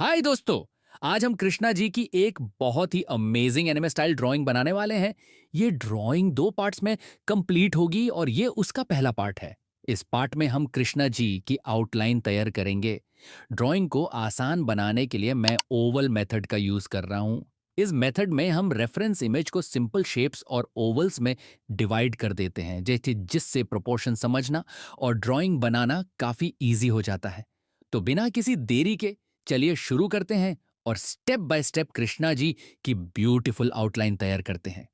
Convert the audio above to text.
हाय दोस्तों। आज हम कृष्णा जी की एक बहुत ही अमेजिंग एनिमे स्टाइल ड्राइंग बनाने वाले हैं। ये ड्राइंग दो पार्ट्स में कंप्लीट होगी और ये उसका पहला पार्ट है। इस पार्ट में हम कृष्णा जी की आउटलाइन तैयार करेंगे। ड्राइंग को आसान बनाने के लिए मैं ओवल मेथड का यूज कर रहा हूँ। इस मेथड में हम रेफरेंस इमेज को सिंपल शेप्स और ओवल्स में डिवाइड कर देते हैं, जैसे जिससे प्रोपोर्शन समझना और ड्राइंग बनाना काफी इजी हो जाता है। तो बिना किसी देरी के चलिए शुरू करते हैं और step by step Krishna ji की ब्यूटीफुल आउटलाइन तैयार करते हैं।